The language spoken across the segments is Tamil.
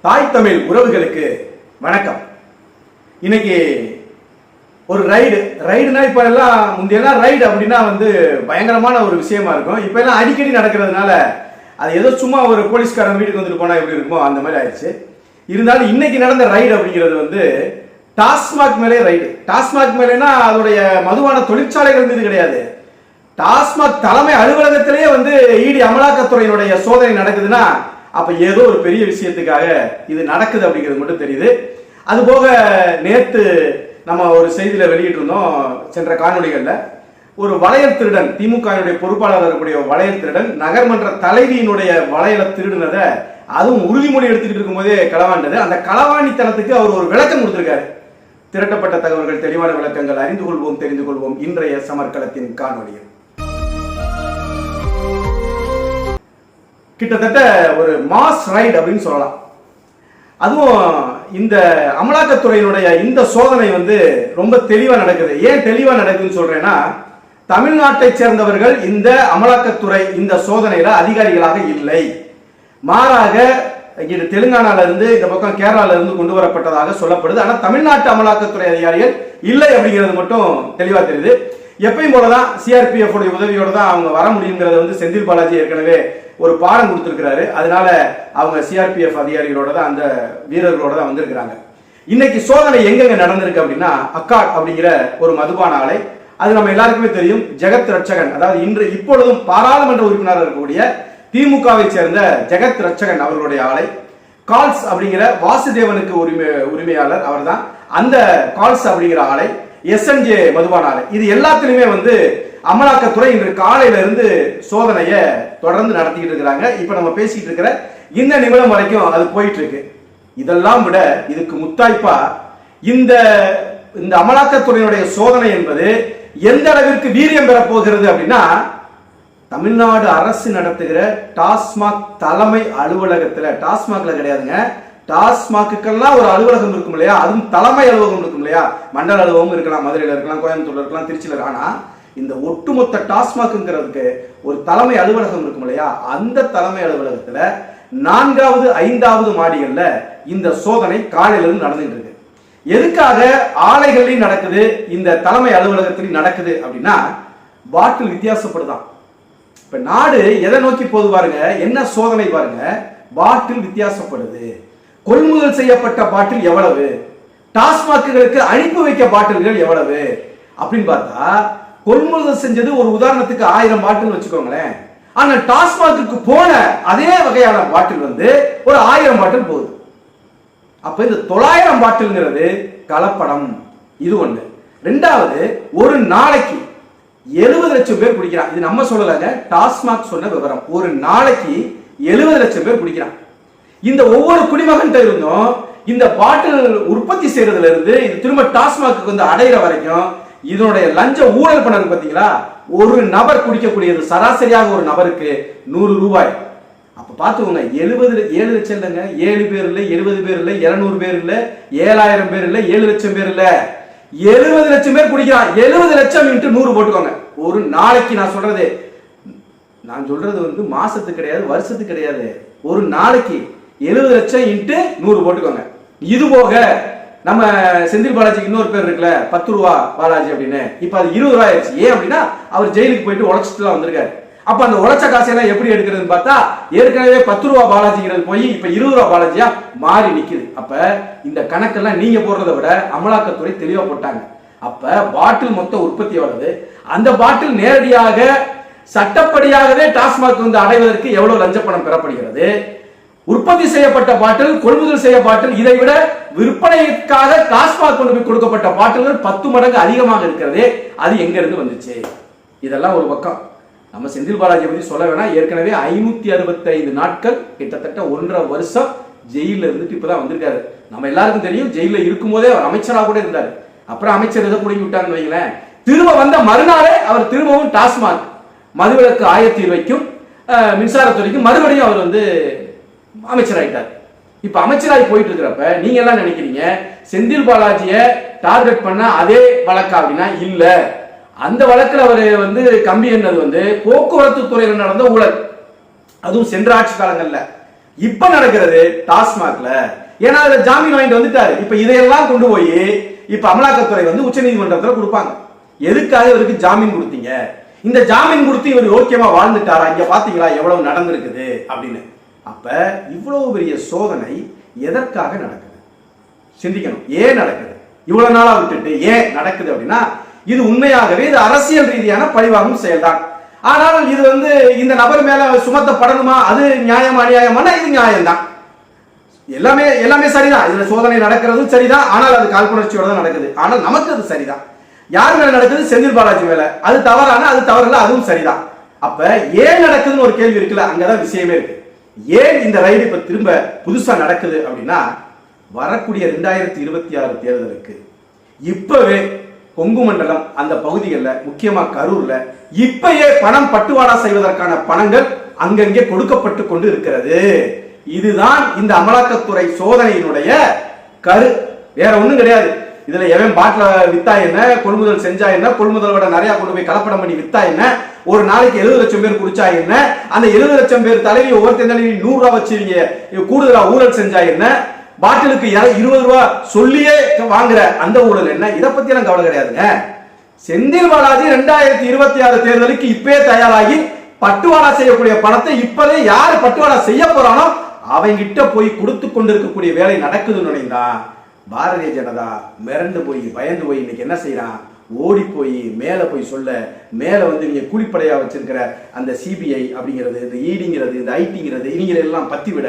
தாய் தமிழ் உறவுகளுக்கு வணக்கம். இன்னைக்கு ஒரு ரைடுனா இப்ப எல்லாம் முந்தையெல்லாம் ரைடு அப்படின்னா பயங்கரமான ஒரு விஷயமா இருக்கும். இப்ப எல்லாம் அடிக்கடி நடக்கிறதுனால அது ஏதோ சும்மா ஒரு போலீஸ்காரன் வீட்டுக்கு வந்துட்டு போனா எப்படி இருக்குமோ அந்த மாதிரி ஆயிடுச்சு. இருந்தாலும் இன்னைக்கு நடந்த ரைடு அப்படிங்கிறது டாஸ்மாக் மேலே ரைடு. டாஸ்மாக் மேலேனா அதோடைய மதுபான தொழிற்சாலைகள் மீது கிடையாது, டாஸ்மாக் தலைமை அலுவலகத்திலேயே இடி அமலாக்கத்துறையினுடைய சோதனை நடக்குதுன்னா அப்ப ஏதோ ஒரு பெரிய விஷயத்துக்காக இது நடக்குது அப்படிங்கிறது மட்டும் தெரியுது. அது போக நேத்து நம்ம ஒரு செய்தியில வெளியிட்டு இருந்தோம், சென்ற காணொலிகள்ல ஒரு வளையல் திருடன், திமுக பொறுப்பாளர் இருக்கக்கூடிய வளையல் திருடன் நகர்மன்ற தலைவியினுடைய வளையலை திருடுனதை அதுவும் உறுதிமொழி எடுத்துக்கிட்டு இருக்கும் போதே களவாண்டது. அந்த களவாணித்தனத்துக்கு அவர் ஒரு விளக்கம் கொடுத்திருக்காரு. திரட்டப்பட்ட தகவல்கள், தெளிவான விளக்கங்கள், அறிந்து கொள்வோம், தெரிந்து கொள்வோம் இன்றைய சமர்க்களத்தின் காணொலியில். கிட்டத்தட்ட ஒரு மாஸ் ரைட் அப்படின்னு சொல்லலாம். அதுவும் இந்த அமலாக்கத்துறையினுடைய இந்த சோதனை ரொம்ப தெளிவா நடக்குது. ஏன் தெளிவா நடக்குதுன்னு சொல்றேன்னா, தமிழ்நாட்டை சேர்ந்தவர்கள் இந்த அமலாக்கத்துறை இந்த சோதனையில அதிகாரிகளாக இல்லை. மாறாக இங்க தெலுங்கானால இருந்து இந்த பக்கம் கேரளால இருந்து கொண்டு வரப்பட்டதாக சொல்லப்படுது. ஆனா தமிழ்நாட்டு அமலாக்கத்துறை அதிகாரிகள் இல்லை அப்படிங்கிறது மட்டும் தெளிவா தெரியுது. எப்பயும் போலதான் சிஆர்பிஎஃப் உடைய உதவியோட தான் அவங்க வர முடியுங்கிறத செந்தில் பாலாஜி ஏற்கனவே ஒரு பாடம் கொடுத்திருக்கிறாரு. அதனால அவங்க சிஆர்பிஎஃப் அதிகாரிகளோட தான், அந்த வீரர்களோட தான் வந்திருக்கிறாங்க. இன்னைக்கு சோதனை எங்கெங்க நடந்திருக்கு அப்படின்னா, அக்காட் அப்படிங்கிற ஒரு மதுபான ஆலை, அது நம்ம எல்லாருக்குமே தெரியும். ஜெகத் ரட்சகன், அதாவது இப்பொழுதும் பாராளுமன்ற உறுப்பினராக இருக்கக்கூடிய திமுகவை சேர்ந்த ஜெகத் ரட்சகன் அவர்களுடைய ஆலை. கால்ஸ் அப்படிங்கிற வாசுதேவனுக்கு உரிமையாளர் அவர் தான். அந்த கால்ஸ் அப்படிங்கிற ஆலை, எஸ்என்ஜே மதுபான ஆலை, இது எல்லாத்திலுமே அமலாக்கத்துறை இன்று காலையில இருந்து சோதனையை தொடர்ந்து நடத்திக்கிட்டு இருக்கிறாங்க. இப்ப நம்ம பேசிட்டு இருக்கிற இந்த நிமிடம் வரைக்கும் அது போயிட்டு இருக்கு. இதெல்லாம் விட இதுக்கு முத்தாய்ப்பா இந்த அமலாக்கத்துறையினுடைய சோதனை என்பது எந்த அளவிற்கு வீரியம் பெற போகிறது அப்படின்னா, தமிழ்நாடு அரசு நடத்துகிற டாஸ்மாக் தலைமை அலுவலகத்துல, டாஸ்மாக்ல கிடையாதுங்க, டாஸ்மாக்குக்கெல்லாம் ஒரு அலுவலகம் இருக்கும் இல்லையா, அதுவும் தலைமை அலுவலகம் இருக்கும் இல்லையா, மண்டல அலுவலகம் இருக்கலாம், மதுரையில இருக்கலாம், கோயம்புத்தூர்ல இருக்கலாம், திருச்சியில இருக்கலாம். ஆனா இந்த ஒட்டுமொத்த டாஸ்மாக்ங்கிறதுக்கு ஒரு தலைமை அலுவலகம் இருக்கும் இல்லையா, அந்த தலைமை அலுவலகத்துல 4வது 5வது மாடிகள்ல இந்த சோதனை காலையில இருந்து நடந்துட்டு இருக்கு. எதுக்காக ஆலைகள்லையும் நடக்குது, இந்த தலைமை அலுவலகத்திலையும் நடக்குது அப்படின்னா, பாட்டில் வித்தியாசப்படுதான். இப்ப நாடு எதை நோக்கி போது பாருங்க, என்ன சோதனை பாருங்க, பாட்டில் வித்தியாசப்படுது. கொள்முதல் செய்யப்பட்ட பாட்டில் எவ்வளவு, டாஸ்மாக்குகளுக்கு அனுப்பி வைக்க பாட்டில்கள் எவ்வளவு அப்படின்னு பார்த்தா, கொள்முதல் செஞ்சது ஒரு உதாரணத்துக்கு 1000 பாட்டில் வச்சுக்கோங்களேன். ஆனா டாஸ்மாக்கு போன அதே வகையான பாட்டில் ஒரு 1000 பாட்டில் போகுது. அப்ப இந்த 900 பாட்டில்ங்கிறது கலப்படம். இது ஒண்ணு. ரெண்டாவது, ஒரு நாளைக்கு 70 லட்சம் பேர் குடிக்கிறான். இது நம்ம சொல்லலங்க, டாஸ்மாக் சொன்ன விவரம். ஒரு நாளைக்கு 70 லட்சம் பேர் குடிக்கிறான். இந்த ஒவ்வொரு குடிமகன் இருந்தும் இந்த பாட்டில் உற்பத்தி செய்யறதுல இருந்து இது திரும்ப டாஸ்மாக்கு அடையிற வரைக்கும் இதனுடைய லஞ்ச ஊழல் பணம் பாத்தீங்களா, ஒரு நபர் குடிக்கக்கூடியது சராசரியாக ஒரு நபருக்கு 100 ரூபாய். அப்ப பாத்துக்கோங்க, 7 லட்சம் இல்லைங்க, 7 பேர் இல்ல, 70 பேர் இல்ல, 200 பேர் இல்ல, 7000 பேர் இல்ல, 7 லட்சம் பேர் இல்ல, 70 லட்சம் பேர் குடிக்கிறான். 70 லட்சம் இன்ட்டு 100 போட்டுக்கோங்க. ஒரு நாளைக்கு நான் சொல்றது மாசத்துக்கு கிடையாது, வருஷத்துக்கு கிடையாது, ஒரு நாளைக்கு 70 லட்சம் இன்ட்டு 100 போட்டுக்கோங்க. இது போக நம்ம செந்தில் பாலாஜிக்கு இன்னொரு பேர் இருக்குல்ல, 10 ரூபா பாலாஜி அப்படின்னு, இப்ப அது 20 ரூபாய் ஆயிடுச்சு. ஏன் அப்படின்னா அவர் ஜெயிலுக்கு போயிட்டு உழைச்சிட்டுலாம் வந்திருக்காரு. அப்ப அந்த உழைச்ச காசையெல்லாம் எப்படி எடுக்கிறதுன்னு பார்த்தா, ஏற்கனவே 10 ரூபா பாலாஜிங்கிறது போய் இப்ப 20 ரூபா பாலாஜியா மாறி நிக்குது. அப்ப இந்த கணக்கெல்லாம் நீங்க போடுறதை விட அமலாக்கத்துறை தெளிவா போட்டாங்க. அப்ப பாட்டில் மொத்த உற்பத்தி எவ்வளவு, அந்த பாட்டில் நேரடியாக சட்டப்படியாகவே டாஸ்மாக் அடைவதற்கு எவ்வளவு லஞ்ச பணம் பெறப்படுகிறது, உற்பத்தி செய்யப்பட்ட பாட்டில், கொள்முதல் செய்ய பாட்டில், இதை விட விற்பனைக்காக டாஸ்மாக் கொண்டு போய் கொடுக்கப்பட்ட பாட்டில்கள் 10 மடங்கு அதிகமாக இருக்கிறது. அது எங்க இருந்து வந்துச்சு? இதெல்லாம் ஒரு பக்கம். நம்ம செந்தில் பாலாஜி பத்தி சொல்ல வேணாம், ஏற்கனவே 565 நாட்கள், கிட்டத்தட்ட 1.5 வருஷம் ஜெயில இருந்துட்டு இப்பதான் வந்திருக்காரு. நம்ம எல்லாருக்கும் தெரியும், ஜெயில இருக்கும் போதே அவர் அமைச்சராக கூட இருந்தாரு. அப்புறம் அமைச்சர் எதை பிடிங்கி விட்டாருன்னு வைங்களேன், திரும்ப வந்த மறுநாளே அவர் திரும்பவும் டாஸ்மாக், மதுவிலக்கு ஆயத்தீர்வைக்கும் மின்சாரத்துறைக்கும் மறுபடியும் அவர் அமைச்சராயிட்டார். இப்ப அமைச்சராகி போயிட்டு இருக்கிறப்ப நீங்க எல்லாம் நினைக்கிறீங்க செந்தில் பாலாஜிய டார்கெட் பண்ண அதே வழக்கு அப்படின்னா இல்ல. அந்த வழக்கில் அவர் கம்பி என்னது போக்குவரத்து துறையில் நடந்த ஊழல், அதுவும் சென்ற ஆட்சி காலங்கள்ல இப்ப நடக்கிறது டாஸ்மாக்ல. ஏன்னா அதுல ஜாமீன் வாங்கிட்டு வந்துட்டாரு. இப்ப இதையெல்லாம் கொண்டு போய் இப்ப அமலாக்கத்துறை வந்து உச்ச நீதிமன்றத்துல கொடுப்பாங்க. எதுக்காக இவருக்கு ஜாமீன் கொடுத்தீங்க, இந்த ஜாமீன் கொடுத்து இவர் யோக்கியமா வாழ்ந்துட்டாரா, இங்க பாத்தீங்களா எவ்வளவு நடந்திருக்குது அப்படின்னு. அப்ப இவ்வளவு பெரிய சோதனை எதற்காக நடக்குது சிந்திக்கணும். ஏன் நடக்குது, இவ்வளவு நாளா விட்டுட்டு ஏன் நடக்குது அப்படின்னா, இது உண்மையாகவே இது அரசியல் ரீதியான பழிவாங்கும் செயல்தான். ஆனால் இது வந்து இந்த நபர் மேல சுமத்தப்படணுமா, அது நியாயமா அநியாயமான, இது நியாயம்தான். எல்லாமே எல்லாமே சரிதான். இதுல சோதனை நடக்கிறது சரிதான். ஆனால் அது காழ்ப்புணர்ச்சியோட தான் நடக்குது. ஆனால் நமக்கு அது சரிதான். யார் மேல நடக்குது, செந்தில் பாலாஜி மேல. அது தவறான, அது தவறில்ல, அதுவும் சரிதான். அப்ப ஏன் நடக்குதுன்னு ஒரு கேள்வி இருக்குல்ல, அங்கதான் விஷயமே இருக்கு. ஏன் இந்த ரைடு இப்ப திரும்ப புதுசா நடக்குது அப்படின்னா, வரக்கூடிய 2026 தேர்தலுக்கு இப்பவே கொங்கு மண்டலம் அந்த பகுதிகளில், முக்கியமா கரூர்ல இப்பயே பணம் பட்டுவாடா செய்வதற்கான பணங்கள் அங்கங்கே கொடுக்கப்பட்டு கொண்டு இருக்கிறது. இதுதான் இந்த அமலாக்கத்துறை சோதனையினுடைய கரு, வேற ஒண்ணும் கிடையாது. இதுல எவன் பாட்டில வித்தா என்ன, கொள்முதல் செஞ்சா என்ன, கொள்முதல் விட நிறைய கொண்டு போய் கலப்படம் பண்ணி வித்தா என்ன, ஒரு நாளைக்கு 70 லட்சம் பேர் குடிச்சா என்ன, அந்த 70 லட்சம் பேர் தலைவி ஒவ்வொருத்தர் தலைவி 100 ரூபா வச்சிருங்க கூடுதலா ஊழல் செஞ்சா என்ன, பாட்டிலுக்கு 20 ரூபா சொல்லியே வாங்குற அந்த ஊழல் என்ன, இதை பத்தி எல்லாம் கவலை கிடையாதுங்க. செந்தில் பாலாஜி 2026 தேர்தலுக்கு இப்பே தயாராகி பட்டுவாடா செய்யக்கூடிய பணத்தை இப்பவே யாரு பட்டுவாடா செய்ய போறானோ அவங்கிட்ட போய் கொடுத்து கொண்டிருக்கக்கூடிய வேலை நடக்குதுன்னு நினைந்தா பாரதிய ஜனதா மிரண்டு போய் பயந்து போய் இன்னைக்கு என்ன செய்யறான், ஓடி போய் மேல போய் சொல்ல, மேல வந்து நீங்க கூலிப்படையா வச்சிருக்கிற அந்த சிபிஐ அப்படிங்கிறது, இந்த ஈடிங்கிறது, இந்த ஐடிங்கிறது, இவங்களை எல்லாம் பத்தி விட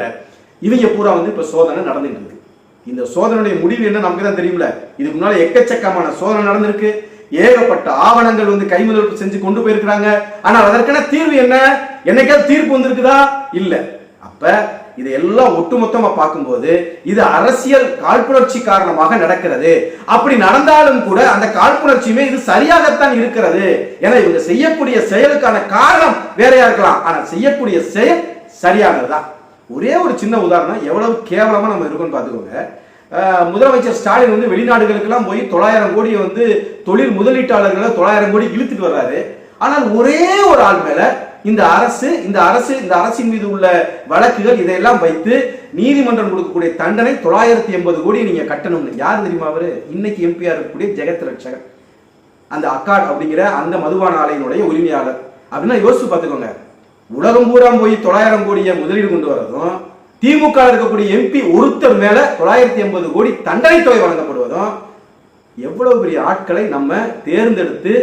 இவங்க பூரா வந்து இப்ப சோதனை நடந்துட்டு இருக்கு. இந்த சோதனையுடைய முடிவு என்ன நமக்கு தான் தெரியும்ல. இதுக்கு முன்னால எக்கச்சக்கமான சோதனை நடந்திருக்கு. ஏகப்பட்ட ஆவணங்கள் வந்து கைமுதல் செஞ்சு கொண்டு போயிருக்கிறாங்க. ஆனால் அதற்கான தீர்வு என்ன, என்னைக்காவது தீர்ப்பு வந்திருக்குதா, இல்ல. அப்ப இதையெல்லாம் ஒட்டுமொத்தமா பார்க்கும்போது இது அரசியல் காழ்ப்புணர்ச்சி காரணமாக நடக்கிறது. அப்படி நடந்தாலும் கூட அந்த காழ்ப்புணர்ச்சியுமே இது சரியாகத்தான் இருக்கிறது. ஏன்னா இவங்க செய்யக்கூடிய செயலுக்கான காரணம் வேறையா இருக்கலாம், ஆனால் செய்யக்கூடிய செயல் சரியானதுதான். ஒரே ஒரு சின்ன உதாரணம், எவ்வளவு கேவலமா நம்ம இருக்கோம்னு பார்த்துக்கோங்க. முதலமைச்சர் ஸ்டாலின் வந்து வெளிநாடுகளுக்கெல்லாம் போய் 900 கோடியை வந்து தொழில் முதலீட்டாளர்களை 900 கோடி இழுத்துட்டு வர்றாரு. ஆனால் ஒரே ஒரு ஆள் மேல இந்த அரசின் மீது உள்ள வழக்குகள் இதையெல்லாம் வைத்து நீதிமன்றம் கொடுக்கக்கூடிய தண்டனை 980 கோடி நீங்க கட்டணும்னு. யார் தெரியுமா அவரு? இன்னைக்கு எம்பியா இருக்கக்கூடிய ஜெகத் ரட்சகன், அந்த அக்காட் அப்படிங்கிற அந்த மதுபான ஆலையினுடைய உரிமையாளர். அப்படின்னா யோசிச்சு பார்த்துக்கோங்க, உலகம் பூரா போய் 900 கோடியை முதலீடு கொண்டு வரதும், திமுக இருக்கக்கூடிய எம்பி ஒருத்தர் மேல 980 கோடி தண்டனை தொகை வழங்கப்படுவதும், எவ்வளவு பெரிய ஆட்களை நம்ம தேர்ந்தெடுத்து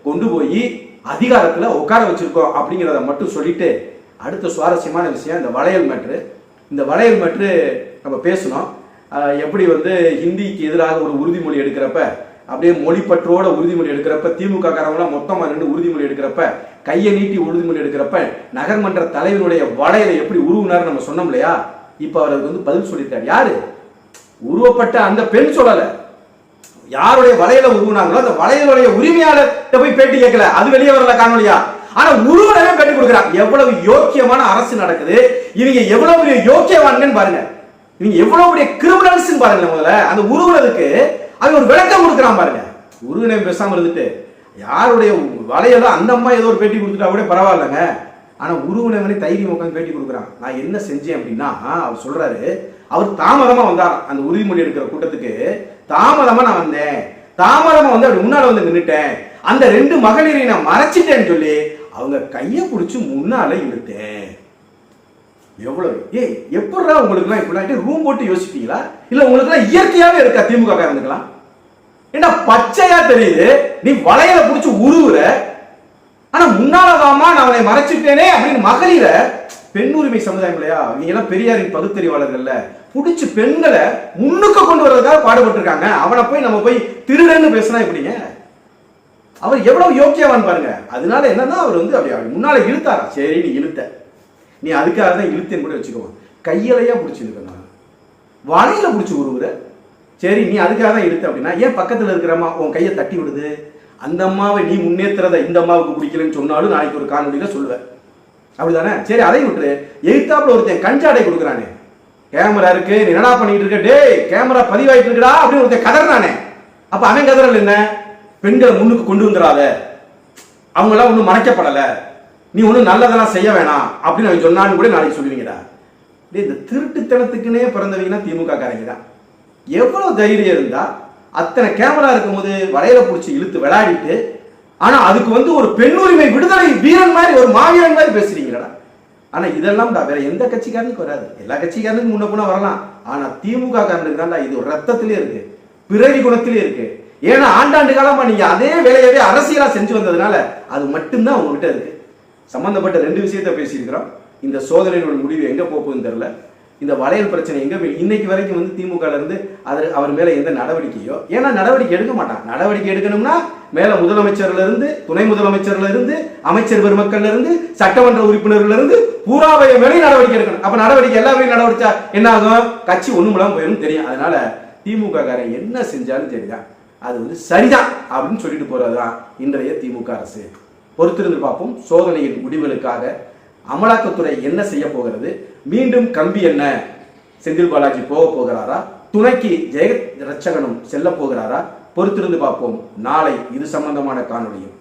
கொண்டு போய் அதிகாரத்துல உட்கார வச்சிருக்கோம் அப்படிங்கிறத மட்டும் சொல்லிட்டு, அடுத்த சுவாரஸ்யமான விஷயம் இந்த வளையல் மேட்ரு. இந்த வளையல் மேட்ரு நம்ம பேசணும். எப்படி வந்து ஹிந்திக்கு எதிராக ஒரு உறுதிமொழி எடுக்கிறப்ப, அப்படியே மொழிப்பற்றோட உறுதிமொழி எடுக்கிறப்ப, திமுக காரங்களாம் மொத்தமா நின்று உறுதிமொழி எடுக்கிறப்ப, கையை நீட்டி உறுதிமொழி எடுக்கிறப்ப நகர்மன்ற தலைவனுடைய வளையலை எப்படி உருவினார் நம்ம சொன்னோம் இல்லையா? இப்ப அவருக்கு வந்து பதில் சொல்லிட்டார். யாரு உருவப்பட்ட அந்த பெண் சொல்லல, யாருடைய வளையல உருவினாங்களோ அந்த வளையலுடைய உரிமையாளர் போய் பேட்டி கேட்கல, அது வெளியே வரல காணொலியா. ஆனா உருவனவே பேட்டி கொடுக்குறாங்க. எவ்வளவு யோக்கியமான அரசு நடக்குது, இவங்க எவ்வளவு பெரிய யோக்கியவான்கன்னு பாருங்க, இவங்க எவ்வளவு பெரிய கிரிமினல்ஸ் பாருங்க. முதல்ல அந்த உருவனதுக்கு அவன் ஒரு விளக்கம் கொடுக்குறான் பாருங்க. உருவனை பேசாம இருந்துட்டு யாருடைய வளையலோ அந்த அம்மா ஏதோ ஒரு பேட்டி கொடுத்துட்டா கூட பரவாயில்லங்க. ஆனா உருவனவனே தைரியம் உட்காந்து பேட்டி கொடுக்குறான். நான் என்ன செஞ்சேன் அப்படின்னா, அவர் சொல்றாரு, அவர் தாமதமா வந்தார் அந்த உறுதிமொழி எடுக்கிற கூட்டத்துக்கு. தாமதமா நான் வந்தேன், தாமதமா வந்து அப்படி முன்னால வந்து நின்னுட்டேன், அந்த 2 மகளிரை நான் மறைச்சிட்டேன்னு சொல்லி அவங்க கையை பிடிச்சு முன்னால இழுத்தேன். எவ்வளவு எப்படா உங்களுக்கு எல்லாம் இப்படி ரூம் போட்டு யோசிப்பீங்களா, இல்ல உங்களுக்கு எல்லாம் இயற்கையாவே இருக்கா? திமுக காரங்களுக்கெல்லாம் என்ன பச்சையா தெரியுது, நீ வளையல பிடிச்சு உருவுற, ஆனா முன்னாலதாமா நான் அவனை மறைச்சிட்டேனே அப்படின்னு மகளிர, பெண் உரிமை சமுதாயம் இல்லையா, இவங்க எல்லாம் பெரியாரின் பகுத்தறிவாளர்கள்ல பிடிச்சு பெண்களை முன்னுக்கு கொண்டு வர்றதுக்காக பாடுபட்டு இருக்காங்க. அவனை போய் நம்ம போய் திருடன்னு பேசினா எப்படிங்க? அவர் எவ்வளவு யோக்கியவான் பாருங்க. அதனால என்னன்னா அவர் வந்து அப்படி முன்னால இழுத்தாரா, சரி நீ இழுத்த, நீ அதுக்காக தான் இழுத்தேன்னு கூட வச்சுக்குவோம். கையிலையா பிடிச்சிருக்க, வலையில பிடிச்சி உருவுற, சரி நீ அதுக்காக தான் இழுத்த அப்படின்னா ஏன் பக்கத்துல இருக்கிறம்மா உன் கையை தட்டி விடுது? அந்த அம்மாவை நீ முன்னேற்றத இந்த அம்மாவுக்கு பிடிக்கலன்னு சொன்னாலும் நாளைக்கு ஒரு காணொலியில சொல்லுவேன், அப்படிதானே? சரி அதை விட்டுரு. எய்தாப்புல ஒருத்தன் கஞ்சாடை கொடுக்குறானே, கேமரா இருக்கு நீ என்னடா பண்ணிட்டு இருக்க, டே கேமரா பதிவாயிட்டு இருக்குடா அப்படின்னு ஒருத்தன் கதறானே. அப்ப அவன் கதறல் என்ன? பெண்களை முன்னுக்கு கொண்டு வந்துடாத, அவங்க எல்லாம் ஒன்றும் மறைக்கப்படல, நீ ஒன்றும் நல்லதெல்லாம் செய்ய வேணாம் அப்படின்னு அவன் சொன்னான்னு கூட நாளைக்கு சொல்லுவீங்கடா. இந்த திருட்டுத்தனத்துக்குன்னே பிறந்தவங்கன்னா திமுக காரங்க தான். எவ்வளவு தைரியம் இருந்தா அத்தனை கேமரா இருக்கும்போது வளையல பிடிச்சி இழுத்து விளையாடிட்டு, ஆனா அதுக்கு வந்து ஒரு பெண்ணுரிமை விடுதலை வீரன் மாதிரி ஒரு மாவீரன் மாதிரி பேசுறீங்களா? ஆனா இதெல்லாம் வேற எந்த கட்சிக்காரனுக்கு வராது. எல்லா கட்சிக்காரனுக்கு முன்ன போனா வரலாம், ஆனா திமுக காரனுக்கு தான்டா இது ஒரு ரத்தத்திலே இருக்கு, பிறவி குணத்திலே இருக்கு. ஏன்னா ஆண்டாண்டு காலமா நீங்க அதே வேலையவே அரசியலா செஞ்சு வந்ததுனால அது மட்டும்தான் உங்ககிட்ட இருக்கு. சம்பந்தப்பட்ட 2 விஷயத்த பேசியிருக்கிறோம். இந்த சோதனையோட முடிவு எங்க போகுதுன்னு தெரியல. இந்த வளையல் பிரச்சனை எங்க இன்னைக்கு வரைக்கும் வந்து திமுக இருந்து அவர் மேல எந்த நடவடிக்கையோ, ஏன்னா நடவடிக்கை எடுக்க மாட்டான். நடவடிக்கை எடுக்கணும்னா மேல முதலமைச்சர்ல இருந்து, துணை முதலமைச்சர்ல இருந்து, அமைச்சர் பெருமக்கள்ல இருந்து, சட்டமன்ற உறுப்பினர்ல இருந்து பூராவைய மேலே நடவடிக்கை எடுக்கணும். அப்ப நடவடிக்கை எல்லாமே நடவடிக்கை என்ன ஆகும்? கட்சி ஒண்ணுமில்லாம போயிடும் தெரியும். அதனால திமுக காரன் என்ன செஞ்சாலும் சரிதான், அது வந்து சரிதான் அப்படின்னு சொல்லிட்டு போறதுதான் இன்றைய திமுக அரசு. பொறுத்திருந்து பார்ப்போம். சோதனையின் முடிவுகளுக்காக அமலாக்கத்துறை என்ன செய்ய போகிறது? மீண்டும் கம்பி என்ன செந்தில் பாலாஜி போக போகிறாரா? துணைக்கு ஜெயரட்சகனும் செல்ல போகிறாரா? பொறுத்திருந்து பார்ப்போம். நாளை இது சம்பந்தமான காணொளியும்.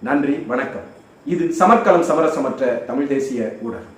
நன்றி, வணக்கம். இது சமர்க்களம், சமரசமற்ற தமிழ் தேசிய ஊடகம்.